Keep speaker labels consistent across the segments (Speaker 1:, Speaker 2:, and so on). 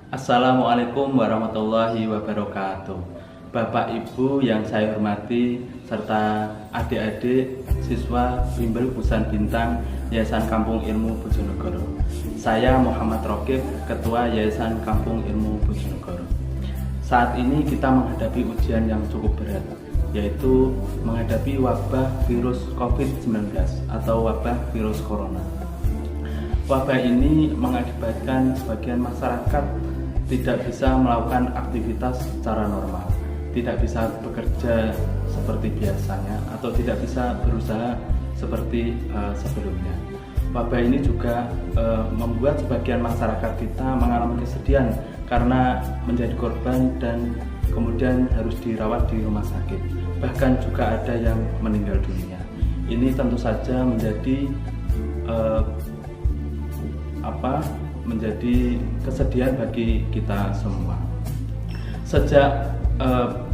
Speaker 1: Assalamualaikum warahmatullahi wabarakatuh. Bapak Ibu yang saya hormati serta adik-adik siswa Bimbel Busan Bintang Yayasan Kampung Ilmu Bojonegoro. Saya Muhammad Rokib, Ketua Yayasan Kampung Ilmu Bojonegoro. Saat ini kita menghadapi ujian yang cukup berat, yaitu menghadapi wabah virus COVID-19 atau wabah virus corona. Wabah ini mengakibatkan sebagian masyarakat tidak bisa melakukan aktivitas secara normal, tidak bisa bekerja seperti biasanya, atau tidak bisa berusaha seperti sebelumnya. Wabah ini juga membuat sebagian masyarakat kita mengalami kesedihan karena menjadi korban dan kemudian harus dirawat di rumah sakit. Bahkan juga ada yang meninggal dunia. Ini tentu saja menjadi kesedihan bagi kita semua. Sejak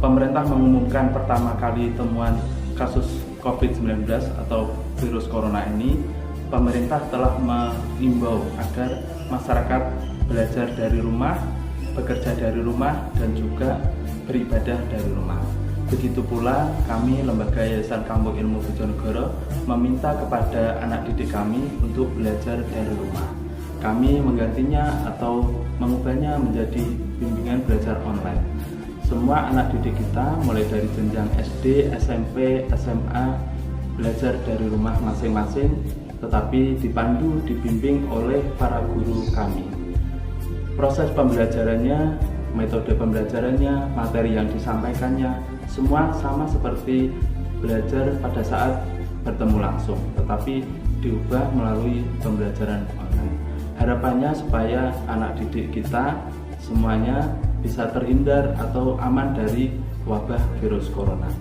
Speaker 1: pemerintah mengumumkan pertama kali temuan kasus COVID-19 atau virus corona ini, pemerintah telah mengimbau agar masyarakat belajar dari rumah, bekerja dari rumah, dan juga beribadah dari rumah. Begitu pula kami Lembaga Yayasan Kampung Ilmu Bojonegoro meminta kepada anak didik kami untuk belajar dari rumah. Kami menggantinya atau mengubahnya menjadi bimbingan belajar online. Semua anak didik kita mulai dari jenjang SD, SMP, SMA belajar dari rumah masing-masing, tetapi dipandu, dibimbing oleh para guru kami. Proses pembelajarannya, metode pembelajarannya, materi yang disampaikannya, semua sama seperti belajar pada saat bertemu langsung, tetapi diubah melalui pembelajaran online. Harapannya supaya anak didik kita semuanya bisa terhindar atau aman dari wabah virus corona.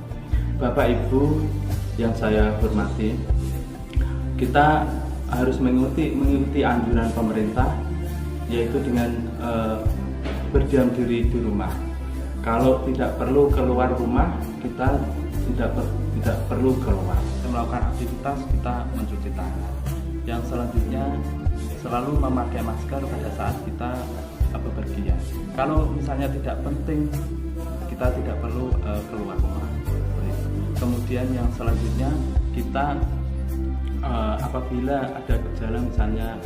Speaker 1: Bapak Ibu yang saya hormati, kita harus mengikuti anjuran pemerintah, yaitu dengan berdiam diri di rumah. Kalau tidak perlu keluar rumah, kita tidak perlu keluar. Melakukan aktivitas, kita mencuci tangan. Yang selanjutnya, selalu memakai masker pada saat kita bepergian. Kalau misalnya tidak penting, kita tidak perlu keluar rumah. Kemudian yang selanjutnya, kita apabila ada gejala misalnya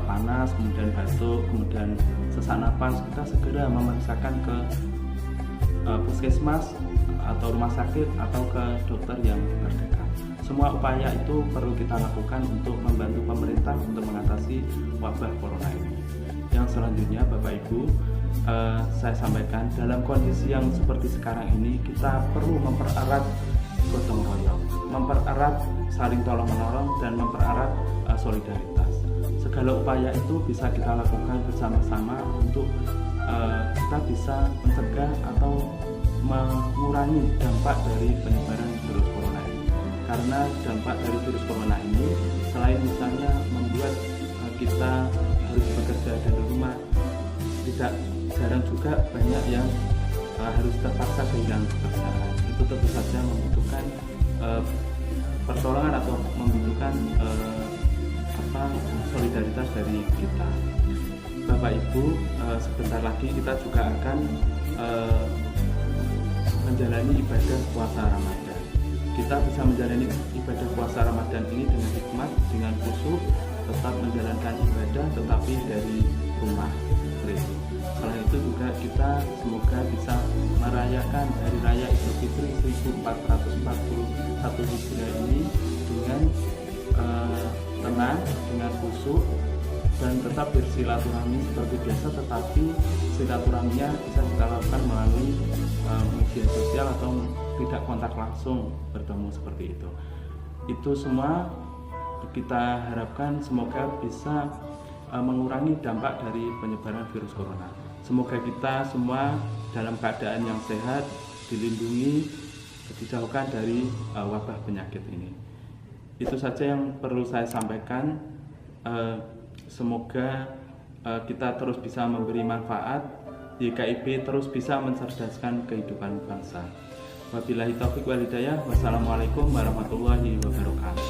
Speaker 1: panas, kemudian batuk, kemudian sesak napas, kita segera memeriksakan ke puskesmas atau rumah sakit atau ke dokter yang terdekat. Semua upaya itu perlu kita lakukan untuk membantu pemerintah untuk mengatasi wabah corona ini. Yang selanjutnya, Bapak Ibu, saya sampaikan dalam kondisi yang seperti sekarang ini, kita perlu mempererat gotong royong, mempererat saling tolong menolong, dan mempererat solidaritas. Segala upaya itu bisa kita lakukan bersama-sama untuk kita bisa mencegah atau mengurangi dampak dari penyebaran virus corona ini. Karena dampak dari virus corona ini selain misalnya membuat kita harus bekerja dari rumah, tidak jarang juga banyak yang harus terpaksa kehilangan pekerjaan. Itu tentu saja membutuhkan pertolongan atau membutuhkan solidaritas dari kita. Bapak Ibu, sebentar lagi kita juga akan menjalani ibadah puasa Ramadan. Kita bisa menjalani ibadah puasa Ramadan ini dengan hikmat, dengan khusyuk, tetap menjalankan ibadah tetapi dari rumah. Selain itu juga kita semoga bisa merayakan Hari Raya Idul Fitri 1441 Hijriah ini dengan tenang, dengan khusyuk, dan tetap bersilaturahmi seperti biasa, tetapi silaturahminya bisa kita lakukan melalui media sosial atau tidak kontak langsung bertemu seperti itu. Itu semua kita harapkan semoga bisa mengurangi dampak dari penyebaran virus corona. Semoga kita semua dalam keadaan yang sehat, dilindungi, dijauhkan dari wabah penyakit ini. Itu saja yang perlu saya sampaikan. Semoga kita terus bisa memberi manfaat, YKIB terus bisa mencerdaskan kehidupan bangsa. Wabillahi taufiq wal hidayah. Wassalamualaikum warahmatullahi wabarakatuh.